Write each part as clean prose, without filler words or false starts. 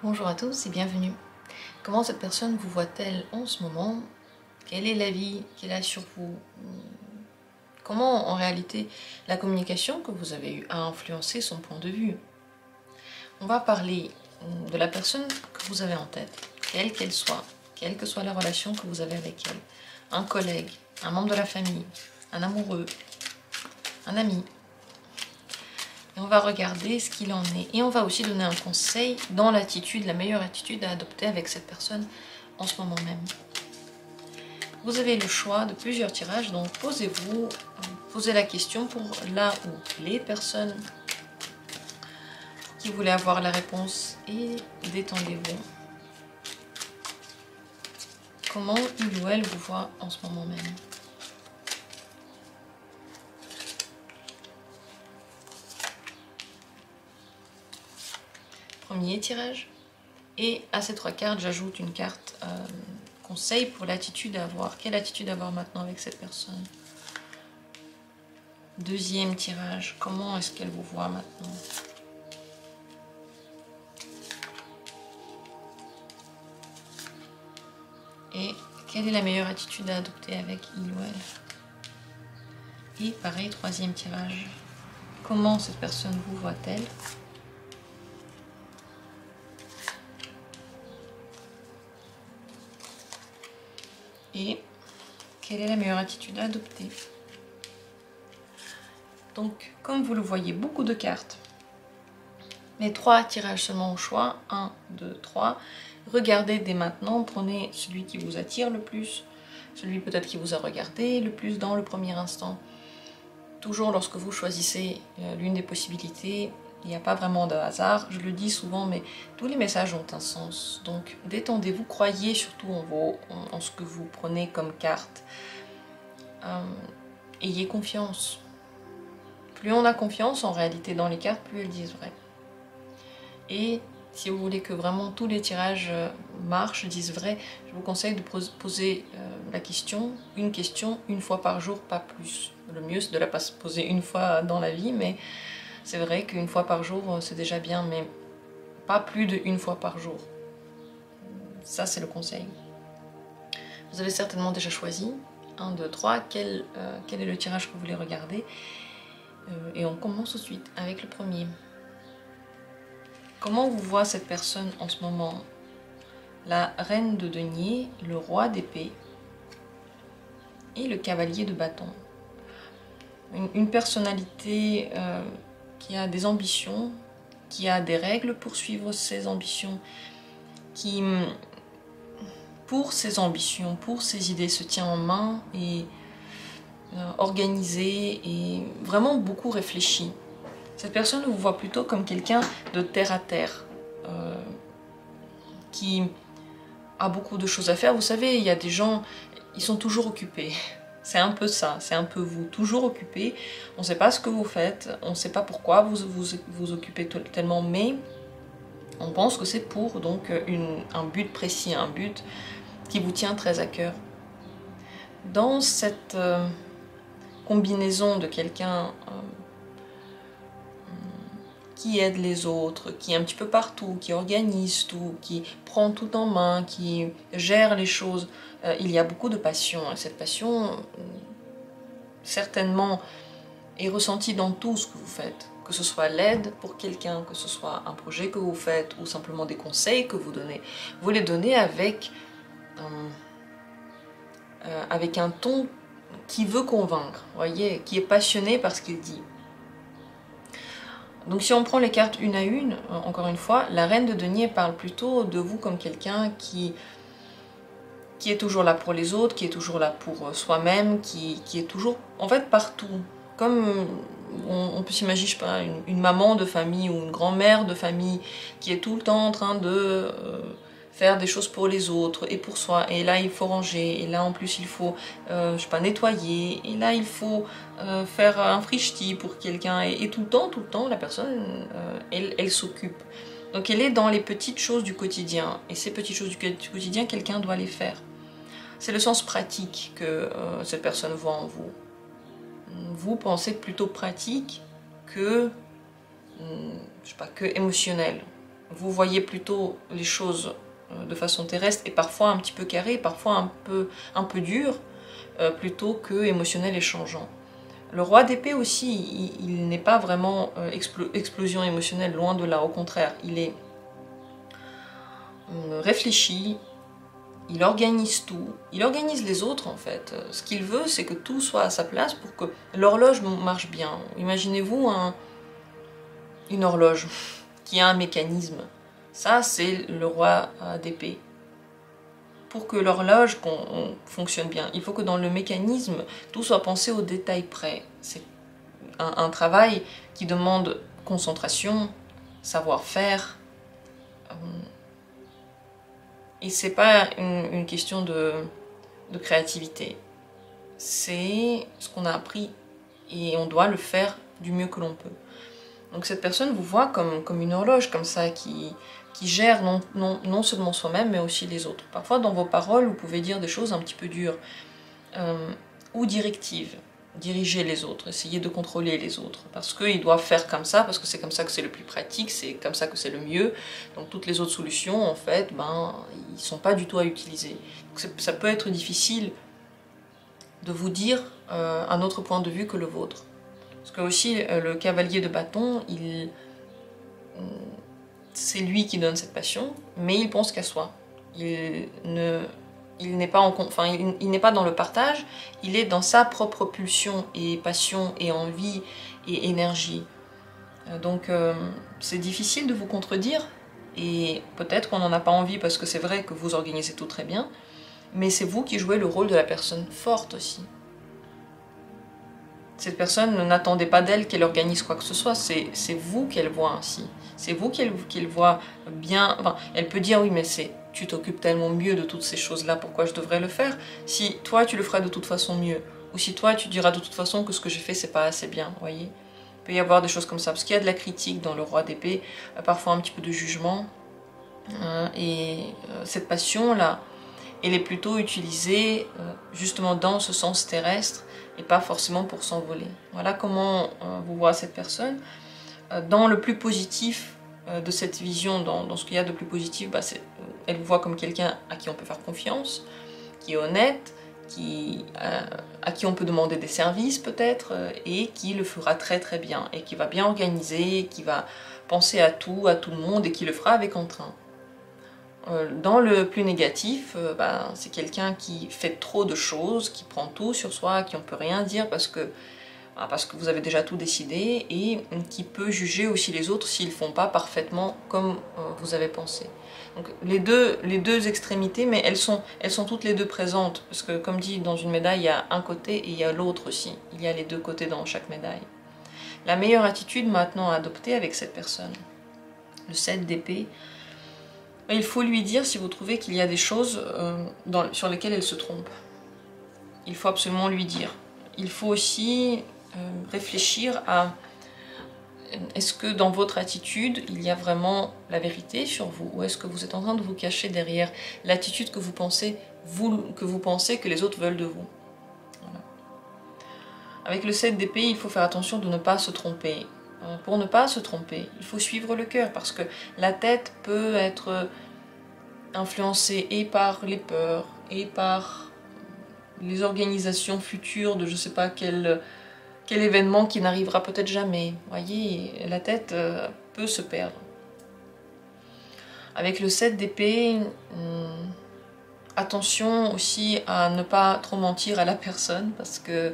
Bonjour à tous et bienvenue. Comment cette personne vous voit-elle en ce moment? Quel est l'avis qu'elle a sur vous? Comment en réalité la communication que vous avez eue a influencé son point de vue? On va parler de la personne que vous avez en tête, quelle qu'elle soit, quelle que soit la relation que vous avez avec elle. Un collègue, un membre de la famille, un amoureux, un ami. Et on va regarder ce qu'il en est. Et on va aussi donner un conseil dans l'attitude, la meilleure attitude à adopter avec cette personne en ce moment même. Vous avez le choix de plusieurs tirages, donc posez-vous, posez la question pour là ou les personnes qui voulaient avoir la réponse et détendez-vous. Comment il ou elle vous voit en ce moment même? Premier tirage. Et à ces trois cartes, j'ajoute une carte conseil pour l'attitude à avoir. Quelle attitude avoir maintenant avec cette personne? Deuxième tirage. Comment est-ce qu'elle vous voit maintenant? Et quelle est la meilleure attitude à adopter avec il ou elle? Et pareil, troisième tirage. Comment cette personne vous voit-elle? Et quelle est la meilleure attitude à adopter? Donc, comme vous le voyez, beaucoup de cartes. Mais 3 tirages seulement au choix. 1, 2, 3. Regardez dès maintenant, prenez celui qui vous attire le plus, celui peut-être qui vous a regardé le plus dans le premier instant. Toujours lorsque vous choisissez l'une des possibilités, il n'y a pas vraiment de hasard, je le dis souvent, mais tous les messages ont un sens. Donc détendez-vous, croyez surtout en ce que vous prenez comme carte. Ayez confiance. Plus on a confiance en réalité dans les cartes, plus elles disent vrai. Et si vous voulez que vraiment tous les tirages marchent, disent vrai, je vous conseille de poser la question une fois par jour, pas plus. Le mieux c'est de la poser une fois dans la vie, mais c'est vrai qu'une fois par jour c'est déjà bien, mais pas plus d'une fois par jour. Ça c'est le conseil. Vous avez certainement déjà choisi, 1, 2, 3, quel est le tirage que vous voulez regarder. Et on commence tout de suite avec le premier. Comment vous voit cette personne en ce moment? La reine de denier, le roi d'épée et le cavalier de bâton. Une personnalité qui a des ambitions, qui a des règles pour suivre ses ambitions, qui, pour ses ambitions, pour ses idées, se tient en main et organisé et vraiment beaucoup réfléchi. Cette personne vous voit plutôt comme quelqu'un de terre à terre, qui a beaucoup de choses à faire. Vous savez, il y a des gens, ils sont toujours occupés. C'est un peu ça, c'est un peu vous, toujours occupé. On ne sait pas ce que vous faites, on ne sait pas pourquoi vous occupez tellement, mais on pense que c'est pour donc un but précis, un but qui vous tient très à cœur. Dans cette combinaison de quelqu'un qui aide les autres, qui est un petit peu partout, qui organise tout, qui prend tout en main, qui gère les choses, il y a beaucoup de passion. Et cette passion, certainement, est ressentie dans tout ce que vous faites. Que ce soit l'aide pour quelqu'un, que ce soit un projet que vous faites, ou simplement des conseils que vous donnez. Vous les donnez avec un ton qui veut convaincre, voyez, qui est passionné par ce qu'il dit. Donc si on prend les cartes une à une, encore une fois, la reine de denier parle plutôt de vous comme quelqu'un qui est toujours là pour les autres, qui est toujours là pour soi-même, qui est toujours, en fait, partout. Comme on peut s'imaginer, je sais pas, une maman de famille ou une grand-mère de famille qui est tout le temps en train de faire des choses pour les autres et pour soi. Et là, il faut ranger. Et là, en plus, il faut, je sais pas, nettoyer. Et là, il faut faire un frichti pour quelqu'un. Et tout le temps, la personne, elle s'occupe. Donc, elle est dans les petites choses du quotidien. Et ces petites choses du quotidien, quelqu'un doit les faire. C'est le sens pratique que cette personne voit en vous. Vous pensez plutôt pratique que, je sais pas, que émotionnel. vous voyez plutôt les choses de façon terrestre et parfois un petit peu carré, parfois un peu dur, plutôt que émotionnel et changeant. Le roi d'épée aussi, il n'est pas vraiment explosion émotionnelle, loin de là, au contraire, il est réfléchi, il organise tout, il organise les autres en fait. Ce qu'il veut, c'est que tout soit à sa place pour que l'horloge marche bien. Imaginez-vous une horloge qui a un mécanisme. Ça, c'est le roi d'épée. Pour que l'horloge fonctionne bien, il faut que dans le mécanisme, tout soit pensé au détail près. C'est un travail qui demande concentration, savoir-faire. Et c'est pas une question de créativité. C'est ce qu'on a appris et on doit le faire du mieux que l'on peut. Donc cette personne vous voit comme une horloge comme ça qui gère non seulement soi-même mais aussi les autres. Parfois dans vos paroles vous pouvez dire des choses un petit peu dures ou directives. Diriger les autres, essayer de contrôler les autres parce qu'ils doivent faire comme ça, parce que c'est comme ça que c'est le plus pratique, c'est comme ça que c'est le mieux. Donc toutes les autres solutions en fait, ils ne sont pas du tout à utiliser. Donc, ça peut être difficile de vous dire un autre point de vue que le vôtre. Parce que aussi le cavalier de bâton, c'est lui qui donne cette passion, mais il pense qu'à soi. Il n'est pas dans le partage, il est dans sa propre pulsion et passion et envie et énergie. Donc c'est difficile de vous contredire, et peut-être qu'on n'en a pas envie parce que c'est vrai que vous organisez tout très bien, mais c'est vous qui jouez le rôle de la personne forte aussi. Cette personne, n'attendez pas d'elle qu'elle organise quoi que ce soit, c'est vous qu'elle voit ainsi. C'est vous qu'elle voit bien. Enfin, elle peut dire oui, mais tu t'occupes tellement mieux de toutes ces choses-là, pourquoi je devrais le faire? Si toi tu le feras de toute façon mieux, ou si toi tu diras de toute façon que ce que j'ai fait c'est pas assez bien, vous voyez? Il peut y avoir des choses comme ça, parce qu'il y a de la critique dans le roi d'épée, parfois un petit peu de jugement, et cette passion-là, elle est plutôt utilisée justement dans ce sens terrestre, et pas forcément pour s'envoler. Voilà comment vous voit cette personne. Dans le plus positif de cette vision, dans ce qu'il y a de plus positif, elle vous voit comme quelqu'un à qui on peut faire confiance, qui est honnête, à qui on peut demander des services peut-être, et qui le fera très très bien, et qui va bien organiser, qui va penser à tout le monde, et qui le fera avec entrain. Dans le plus négatif, c'est quelqu'un qui fait trop de choses, qui prend tout sur soi, à qui on ne peut rien dire parce que vous avez déjà tout décidé, et qui peut juger aussi les autres s'ils ne font pas parfaitement comme vous avez pensé. Donc les deux extrémités, mais elles sont toutes les deux présentes, parce que comme dit, dans une médaille, il y a un côté et il y a l'autre aussi. Il y a les deux côtés dans chaque médaille. La meilleure attitude maintenant à adopter avec cette personne, le 7 d'épée, il faut lui dire si vous trouvez qu'il y a des choses sur lesquelles elle se trompe. Il faut absolument lui dire. Il faut aussi réfléchir à est-ce que dans votre attitude, il y a vraiment la vérité sur vous, ou est-ce que vous êtes en train de vous cacher derrière l'attitude que vous pensez que les autres veulent de vous. Voilà. Avec le 7 d'épée, il faut faire attention de ne pas se tromper. Pour ne pas se tromper, il faut suivre le cœur, parce que la tête peut être influencée et par les peurs, et par les organisations futures de je ne sais pas quel événement qui n'arrivera peut-être jamais. Vous voyez, la tête peut se perdre. Avec le 7 d'épée, attention aussi à ne pas trop mentir à la personne, parce que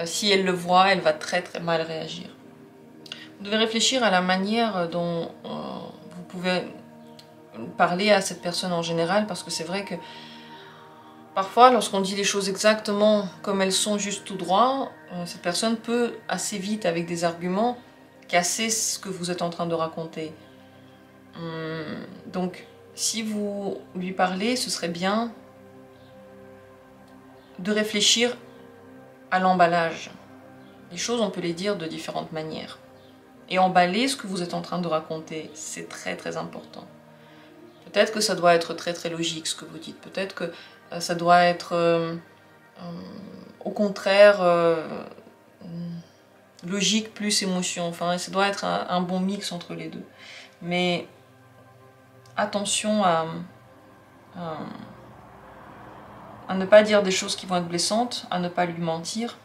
si elle le voit, elle va très très mal réagir. Vous devez réfléchir à la manière dont vous pouvez parler à cette personne en général, parce que c'est vrai que parfois, lorsqu'on dit les choses exactement comme elles sont, juste tout droit, cette personne peut assez vite, avec des arguments, casser ce que vous êtes en train de raconter. Donc, si vous lui parlez, ce serait bien de réfléchir à l'emballage. Les choses, on peut les dire de différentes manières. Et emballer ce que vous êtes en train de raconter, c'est très très important. Peut-être que ça doit être très très logique ce que vous dites. Peut-être que ça doit être au contraire logique plus émotion. Enfin, ça doit être un bon mix entre les deux. Mais attention à ne pas dire des choses qui vont être blessantes, à ne pas lui mentir.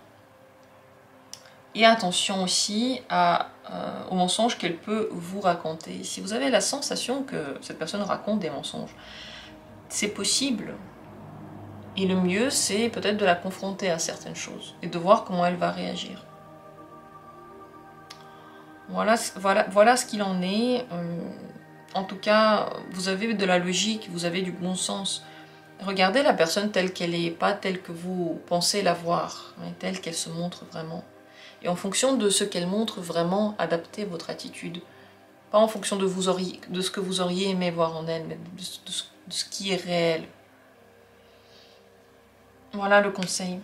Et attention aussi aux mensonges qu'elle peut vous raconter. Si vous avez la sensation que cette personne raconte des mensonges, c'est possible. Et le mieux, c'est peut-être de la confronter à certaines choses et de voir comment elle va réagir. Voilà ce qu'il en est. En tout cas, vous avez de la logique, vous avez du bon sens. Regardez la personne telle qu'elle est, pas telle que vous pensez la voir, mais telle qu'elle se montre vraiment. Et en fonction de ce qu'elle montre, vraiment adaptez votre attitude. Pas en fonction de ce que vous auriez aimé voir en elle, mais de ce qui est réel. Voilà le conseil.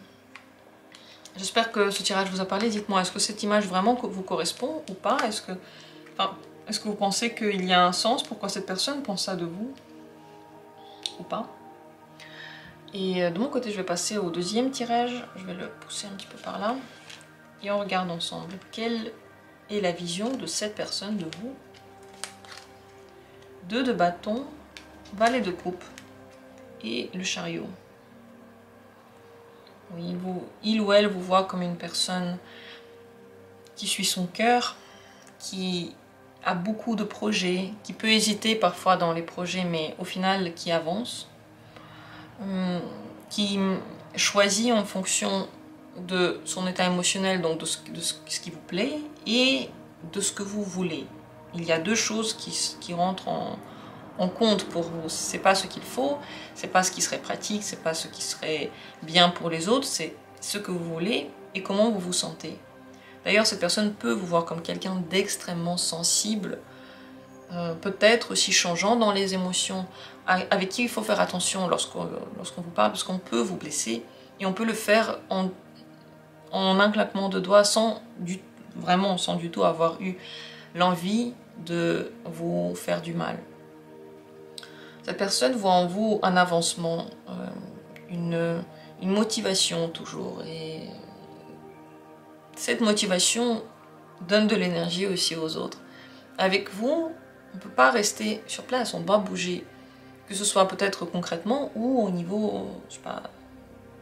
J'espère que ce tirage vous a parlé. Dites-moi, est-ce que cette image vraiment vous correspond ou pas? Est-ce que vous pensez qu'il y a un sens? Pourquoi cette personne pense ça de vous? Ou pas? Et de mon côté, je vais passer au deuxième tirage. Je vais le pousser un petit peu par là. Et on regarde ensemble. Quelle est la vision de cette personne de vous? 2 de bâton, valet de coupe et le chariot. Oui, il ou elle vous voit comme une personne qui suit son cœur, qui a beaucoup de projets, qui peut hésiter parfois dans les projets, mais au final qui avance, qui choisit en fonction de son état émotionnel, donc de ce qui vous plaît, et de ce que vous voulez. Il y a 2 choses qui rentrent en compte pour vous. C'est pas ce qu'il faut, c'est pas ce qui serait pratique, c'est pas ce qui serait bien pour les autres, c'est ce que vous voulez et comment vous vous sentez. D'ailleurs, cette personne peut vous voir comme quelqu'un d'extrêmement sensible, peut-être aussi changeant dans les émotions, avec qui il faut faire attention lorsqu'on vous parle, parce qu'on peut vous blesser, et on peut le faire en un claquement de doigts sans du tout avoir eu l'envie de vous faire du mal. Cette personne voit en vous un avancement, une motivation toujours, et cette motivation donne de l'énergie aussi aux autres. Avec vous, on ne peut pas rester sur place, on doit bouger, que ce soit peut-être concrètement ou au niveau, je sais pas,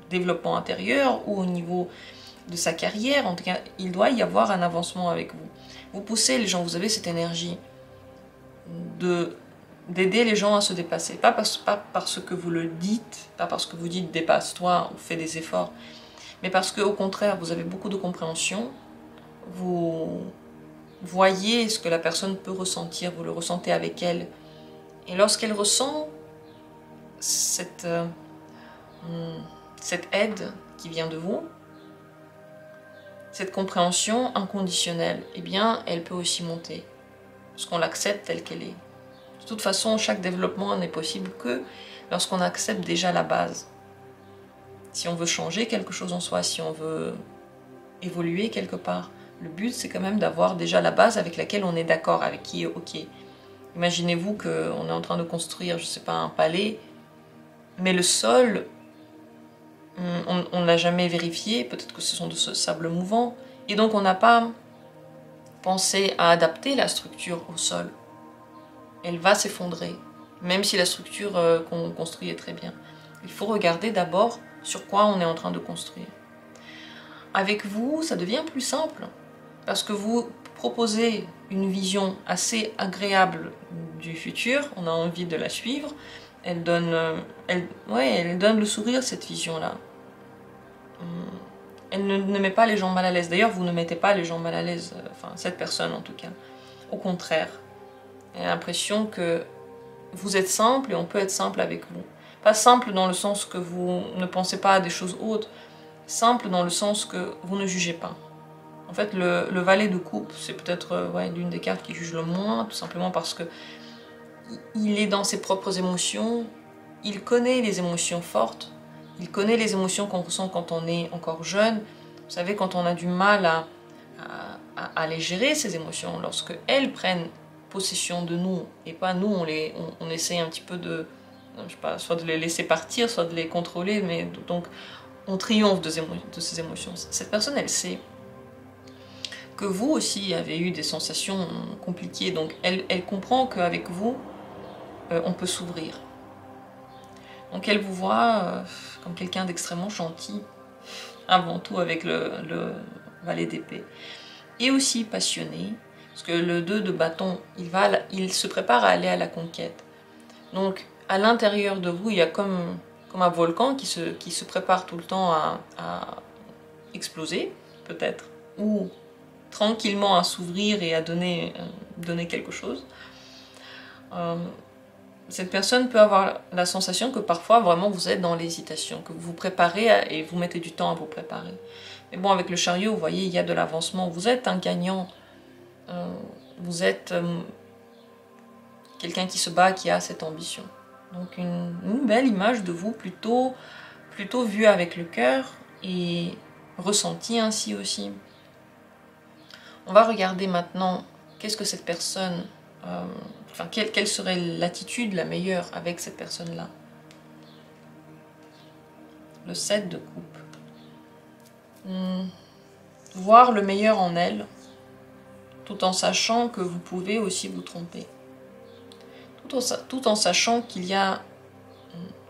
développement intérieur ou au niveau de sa carrière. En tout cas, il doit y avoir un avancement avec vous. Vous poussez les gens, vous avez cette énergie d'aider les gens à se dépasser. Pas parce que vous le dites, pas parce que vous dites dépasse-toi ou fais des efforts, mais parce qu'au contraire, vous avez beaucoup de compréhension, vous voyez ce que la personne peut ressentir, vous le ressentez avec elle. Et lorsqu'elle ressent cette aide qui vient de vous, cette compréhension inconditionnelle, eh bien, elle peut aussi monter, parce qu'on l'accepte telle qu'elle est. De toute façon, chaque développement n'est possible que lorsqu'on accepte déjà la base. Si on veut changer quelque chose en soi, si on veut évoluer quelque part, le but c'est quand même d'avoir déjà la base avec laquelle on est d'accord, avec qui est ok. Imaginez-vous qu'on est en train de construire, je sais pas, un palais, mais le sol, on ne l'a jamais vérifié, peut-être que ce sont de ce sable mouvant, et donc on n'a pas pensé à adapter la structure au sol. Elle va s'effondrer, même si la structure qu'on construit est très bien. Il faut regarder d'abord sur quoi on est en train de construire. Avec vous, ça devient plus simple, parce que vous proposez une vision assez agréable du futur, on a envie de la suivre, elle donne le sourire, cette vision-là. Elle ne met pas les gens mal à l'aise. D'ailleurs, vous ne mettez pas les gens mal à l'aise, enfin cette personne en tout cas. Au contraire, elle a l'impression que vous êtes simple et on peut être simple avec vous. Pas simple dans le sens que vous ne pensez pas à des choses hautes, simple dans le sens que vous ne jugez pas. En fait, le valet de coupe, c'est peut-être l'une des cartes qui juge le moins, tout simplement parce que il est dans ses propres émotions, il connaît les émotions fortes, il connaît les émotions qu'on ressent quand on est encore jeune. Vous savez, quand on a du mal à les gérer, ces émotions, lorsque elles prennent possession de nous, et pas nous, on essaye un petit peu de, je sais pas, soit de les laisser partir, soit de les contrôler, mais donc on triomphe de ces émotions. Cette personne, elle sait que vous aussi avez eu des sensations compliquées, donc elle comprend qu'avec vous, on peut s'ouvrir. Donc elle vous voit comme quelqu'un d'extrêmement gentil, avant tout avec le valet d'épée, et aussi passionné, parce que le 2 de bâton, il se prépare à aller à la conquête. Donc à l'intérieur de vous, il y a comme un volcan qui se prépare tout le temps à exploser, peut-être, ou tranquillement à s'ouvrir et à donner quelque chose. Cette personne peut avoir la sensation que parfois vraiment vous êtes dans l'hésitation, que vous vous préparez et vous mettez du temps à vous préparer. Mais bon, avec le chariot, vous voyez, il y a de l'avancement. Vous êtes un gagnant. Vous êtes quelqu'un qui se bat, qui a cette ambition. Donc une belle image de vous, plutôt vue avec le cœur et ressentie ainsi aussi. On va regarder maintenant qu'est-ce que cette personne... quelle serait l'attitude la meilleure avec cette personne-là. Le 7 de coupe. Voir le meilleur en elle, tout en sachant que vous pouvez aussi vous tromper. Tout en sachant qu'il y a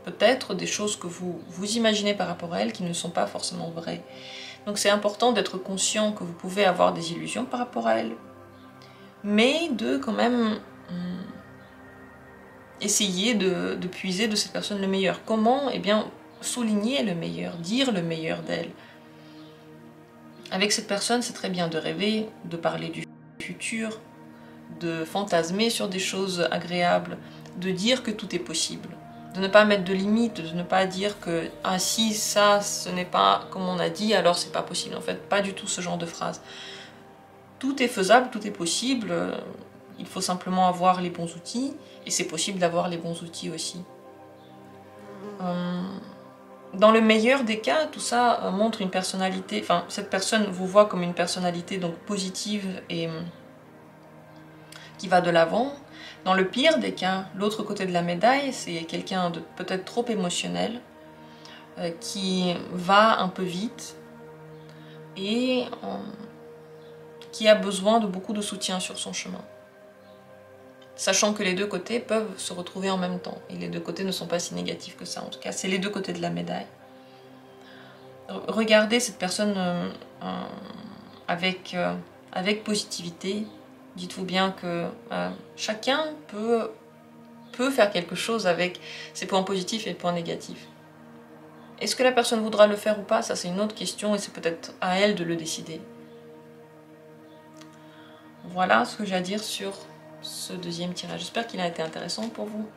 peut-être des choses que vous imaginez par rapport à elle qui ne sont pas forcément vraies. Donc c'est important d'être conscient que vous pouvez avoir des illusions par rapport à elle, mais de quand même essayer de puiser de cette personne le meilleur. Comment? Eh bien, souligner le meilleur, dire le meilleur d'elle. Avec cette personne, c'est très bien de rêver, de parler du futur, de fantasmer sur des choses agréables, de dire que tout est possible, de ne pas mettre de limites, de ne pas dire que « ah si, ça, ce n'est pas comme on a dit, alors c'est pas possible ». En fait, pas du tout ce genre de phrase. Tout est faisable, tout est possible, il faut simplement avoir les bons outils, et c'est possible d'avoir les bons outils aussi. Dans le meilleur des cas, tout ça montre une personnalité, enfin cette personne vous voit comme une personnalité donc positive et qui va de l'avant. Dans le pire des cas, l'autre côté de la médaille, c'est quelqu'un de peut-être trop émotionnel, qui va un peu vite et qui a besoin de beaucoup de soutien sur son chemin. Sachant que les deux côtés peuvent se retrouver en même temps. Et les deux côtés ne sont pas si négatifs que ça. En tout cas, c'est les deux côtés de la médaille. Regardez cette personne avec positivité. Dites-vous bien que chacun peut faire quelque chose avec ses points positifs et les points négatifs. Est-ce que la personne voudra le faire ou pas? Ça, c'est une autre question et c'est peut-être à elle de le décider. Voilà ce que j'ai à dire sur ce deuxième tirage. J'espère qu'il a été intéressant pour vous.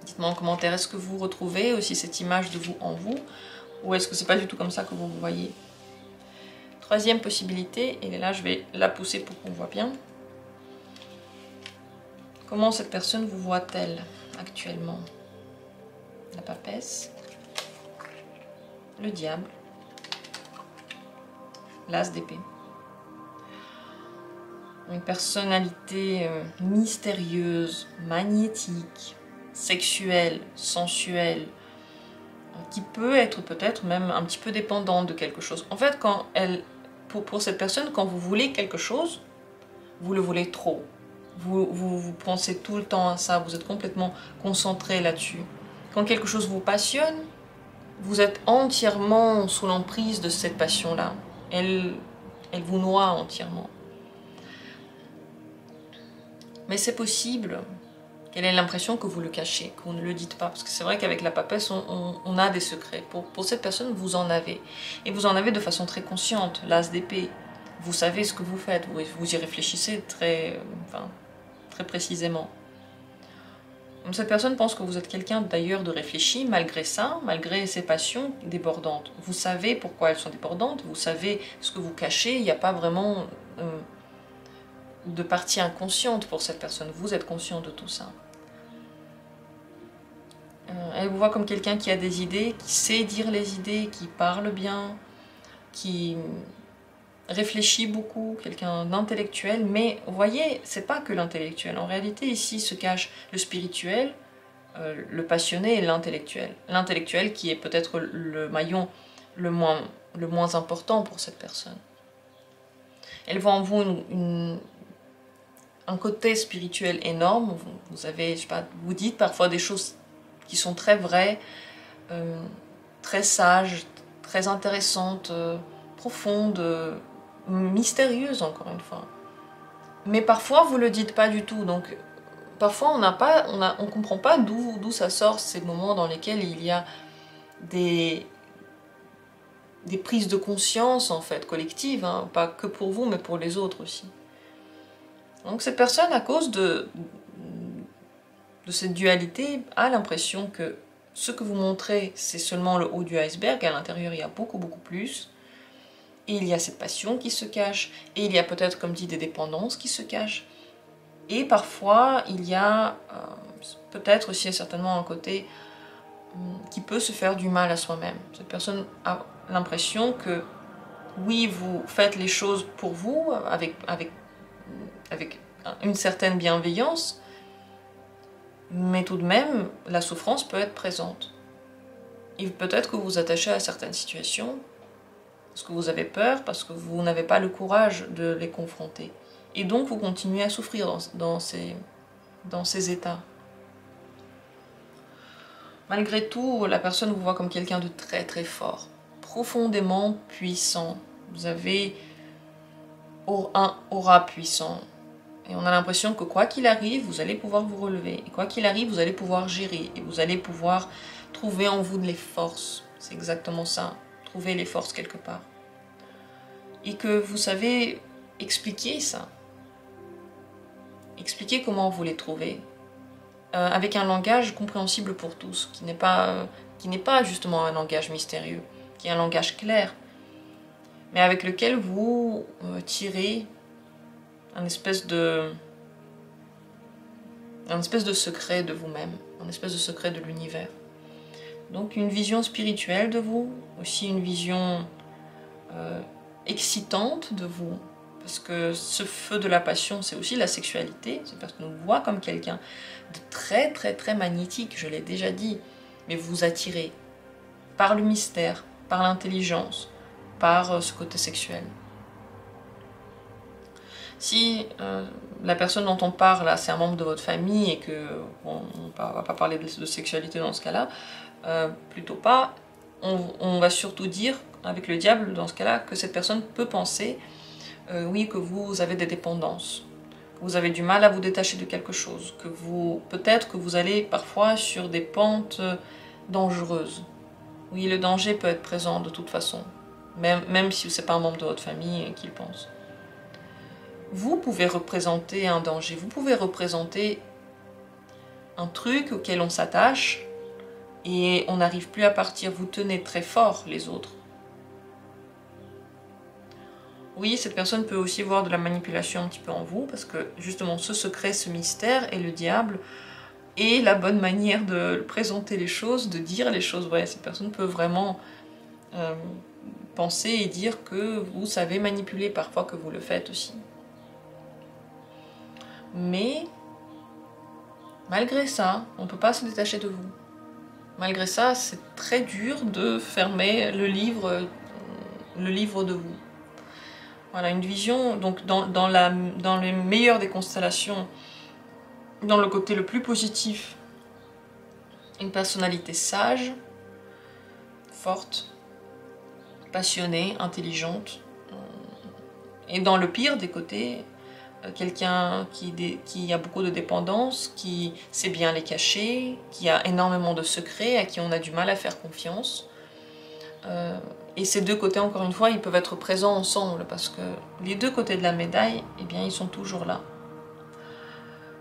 Dites-moi en commentaire, est-ce que vous retrouvez aussi cette image de vous en vous, ou est-ce que c'est pas du tout comme ça que vous vous voyez? Troisième possibilité, et là je vais la pousser pour qu'on voit bien. Comment cette personne vous voit-elle actuellement? La papesse, le diable, l'as d'épée. Une personnalité mystérieuse, magnétique, sexuelle, sensuelle, qui peut être peut-être même un petit peu dépendante de quelque chose. En fait, pour cette personne, quand vous voulez quelque chose, vous le voulez trop. Vous pensez tout le temps à ça, vous êtes complètement concentré là-dessus. Quand quelque chose vous passionne, vous êtes entièrement sous l'emprise de cette passion-là. Elle vous noie entièrement. Mais c'est possible qu'elle ait l'impression que vous le cachez, que vous ne le dites pas. Parce que c'est vrai qu'avec la papesse, on a des secrets. Pour cette personne, vous en avez. Et vous en avez de façon très consciente. L'as d'épée, vous savez ce que vous faites. Vous y réfléchissez très précisément. Cette personne pense que vous êtes quelqu'un d'ailleurs de réfléchi, malgré ça, malgré ses passions débordantes. Vous savez pourquoi elles sont débordantes, vous savez ce que vous cachez, il n'y a pas vraiment de partie inconsciente pour cette personne. Vous êtes conscient de tout ça. Elle vous voit comme quelqu'un qui a des idées, qui sait dire les idées, qui parle bien, qui réfléchit beaucoup, quelqu'un d'intellectuel. Mais vous voyez, c'est pas que l'intellectuel. En réalité, ici se cache le spirituel, le passionné et l'intellectuel. L'intellectuel qui est peut-être le maillon le moins important pour cette personne. Elle voit en vous un côté spirituel énorme. Vous avez, je sais pas, vous dites parfois des choses qui sont très vraies, très sages, très intéressantes, profondes, mystérieuses encore une fois. Mais parfois vous le dites pas du tout, donc parfois on comprend pas d'où ça sort, ces moments dans lesquels il y a des prises de conscience en fait collectives, hein, pas que pour vous mais pour les autres aussi. Donc cette personne, à cause de cette dualité, a l'impression que ce que vous montrez, c'est seulement le haut du iceberg, à l'intérieur il y a beaucoup plus, et il y a cette passion qui se cache, et il y a peut-être, comme dit, des dépendances qui se cachent, et parfois il y a peut-être aussi certainement un côté qui peut se faire du mal à soi-même. Cette personne a l'impression que oui, vous faites les choses pour vous, avec une certaine bienveillance, mais tout de même, la souffrance peut être présente. Et peut-être que vous vous attachez à certaines situations, parce que vous avez peur, parce que vous n'avez pas le courage de les confronter. Et donc vous continuez à souffrir dans ces états. Malgré tout, la personne vous voit comme quelqu'un de très fort, profondément puissant. Vous avez un aura puissant. Et on a l'impression que quoi qu'il arrive, vous allez pouvoir vous relever. Et quoi qu'il arrive, vous allez pouvoir gérer. Et vous allez pouvoir trouver en vous les forces. C'est exactement ça. Trouver les forces quelque part. Et que vous savez expliquer ça. Expliquer comment vous les trouvez. Avec un langage compréhensible pour tous. Qui n'est pas justement un langage mystérieux. Qui est un langage clair. Mais avec lequel vous tirez un espèce de secret de vous-même, un espèce de secret de l'univers. Donc une vision spirituelle de vous, aussi une vision excitante de vous, parce que ce feu de la passion, c'est aussi la sexualité. Cette personne vous voit comme quelqu'un de très magnétique, je l'ai déjà dit, mais vous vous attirez par le mystère, par l'intelligence, par ce côté sexuel. Si la personne dont on parle, c'est un membre de votre famille et que on va pas parler de sexualité dans ce cas-là, plutôt pas, on va surtout dire avec le diable dans ce cas-là que cette personne peut penser oui, que vous avez des dépendances, vous avez du mal à vous détacher de quelque chose, que peut-être que vous allez parfois sur des pentes dangereuses. Oui, le danger peut être présent de toute façon, même si ce n'est pas un membre de votre famille qui le pense. Vous pouvez représenter un danger, vous pouvez représenter un truc auquel on s'attache et on n'arrive plus à partir, vous tenez très fort les autres. Oui, cette personne peut aussi voir de la manipulation un petit peu en vous, parce que justement ce secret, ce mystère et le diable est la bonne manière de présenter les choses, de dire les choses. Ouais, cette personne peut vraiment penser et dire que vous savez manipuler, parfois que vous le faites aussi. Mais malgré ça, on ne peut pas se détacher de vous. Malgré ça, c'est très dur de fermer le livre de vous. Voilà, une vision, donc dans le meilleur des constellations, dans le côté le plus positif, une personnalité sage, forte, passionnée, intelligente, et dans le pire des côtés, quelqu'un qui a beaucoup de dépendance, qui sait bien les cacher, qui a énormément de secrets, à qui on a du mal à faire confiance. Et ces deux côtés, encore une fois, ils peuvent être présents ensemble, parce que les deux côtés de la médaille, eh bien, ils sont toujours là.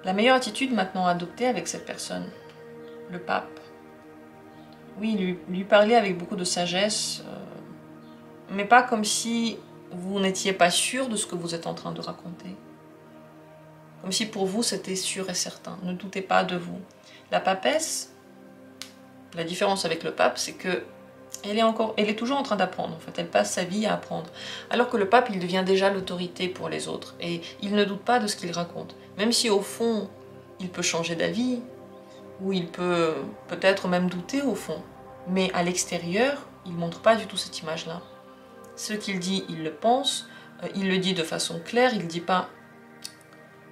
La meilleure attitude maintenant à adopter avec cette personne, le pape. Oui, lui parler avec beaucoup de sagesse, mais pas comme si vous n'étiez pas sûr de ce que vous êtes en train de raconter. Comme si pour vous c'était sûr et certain. Ne doutez pas de vous. La papesse, la différence avec le pape, c'est que elle est toujours en train d'apprendre en fait. Elle passe sa vie à apprendre. Alors que le pape, il devient déjà l'autorité pour les autres. Et il ne doute pas de ce qu'il raconte. Même si au fond, il peut changer d'avis, ou il peut peut-être même douter au fond. Mais à l'extérieur, il ne montre pas du tout cette image-là. Ce qu'il dit, il le pense. Il le dit de façon claire. Il ne dit pas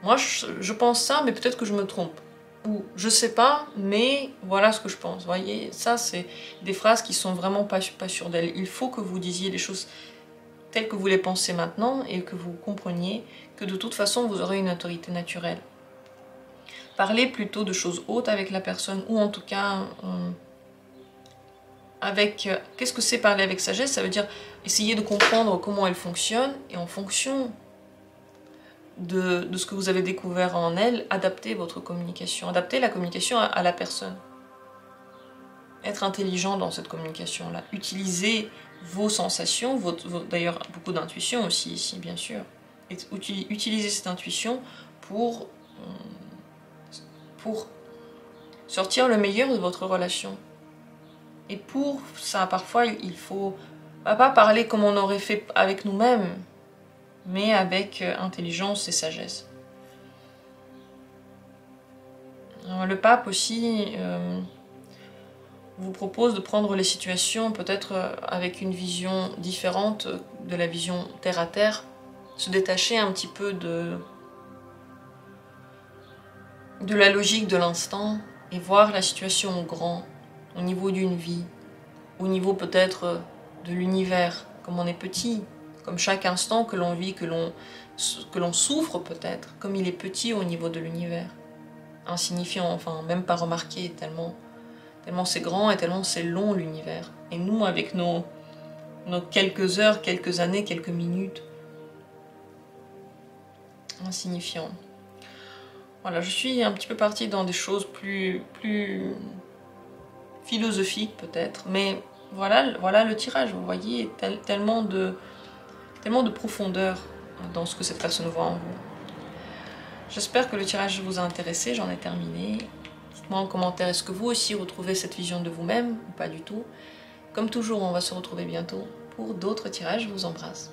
moi je pense ça, mais peut-être que je me trompe. Ou je sais pas, mais voilà ce que je pense. Vous voyez, ça c'est des phrases qui sont vraiment pas sûres d'elles. Il faut que vous disiez les choses telles que vous les pensez maintenant et que vous compreniez que de toute façon vous aurez une autorité naturelle. Parlez plutôt de choses hautes avec la personne, ou en tout cas avec... Qu'est-ce que c'est parler avec sagesse? Ça veut dire essayer de comprendre comment elle fonctionne et en fonction de ce que vous avez découvert en elle, adapter votre communication, adapter la communication à la personne. Être intelligent dans cette communication-là, utiliser vos sensations, d'ailleurs beaucoup d'intuition aussi ici bien sûr, et utiliser cette intuition pour sortir le meilleur de votre relation. Et pour ça, parfois, il faut pas parler comme on aurait fait avec nous-mêmes, mais avec intelligence et sagesse. Alors, le pape aussi vous propose de prendre les situations peut-être avec une vision différente de la vision terre à terre, se détacher un petit peu de la logique de l'instant et voir la situation au grand, au niveau d'une vie, au niveau peut-être de l'univers, comme on est petit, comme chaque instant que l'on vit, que l'on souffre peut-être, comme il est petit au niveau de l'univers. Insignifiant, enfin même pas remarqué, tellement c'est grand et tellement c'est long l'univers. Et nous, avec nos quelques heures, quelques années, quelques minutes, insignifiant. Voilà, je suis un petit peu partie dans des choses plus philosophiques peut-être, mais voilà le tirage, vous voyez, tellement de profondeur dans ce que cette personne voit en vous. J'espère que le tirage vous a intéressé, j'en ai terminé. Dites-moi en commentaire, est-ce que vous aussi retrouvez cette vision de vous-même ou pas du tout? Comme toujours, on va se retrouver bientôt pour d'autres tirages, je vous embrasse.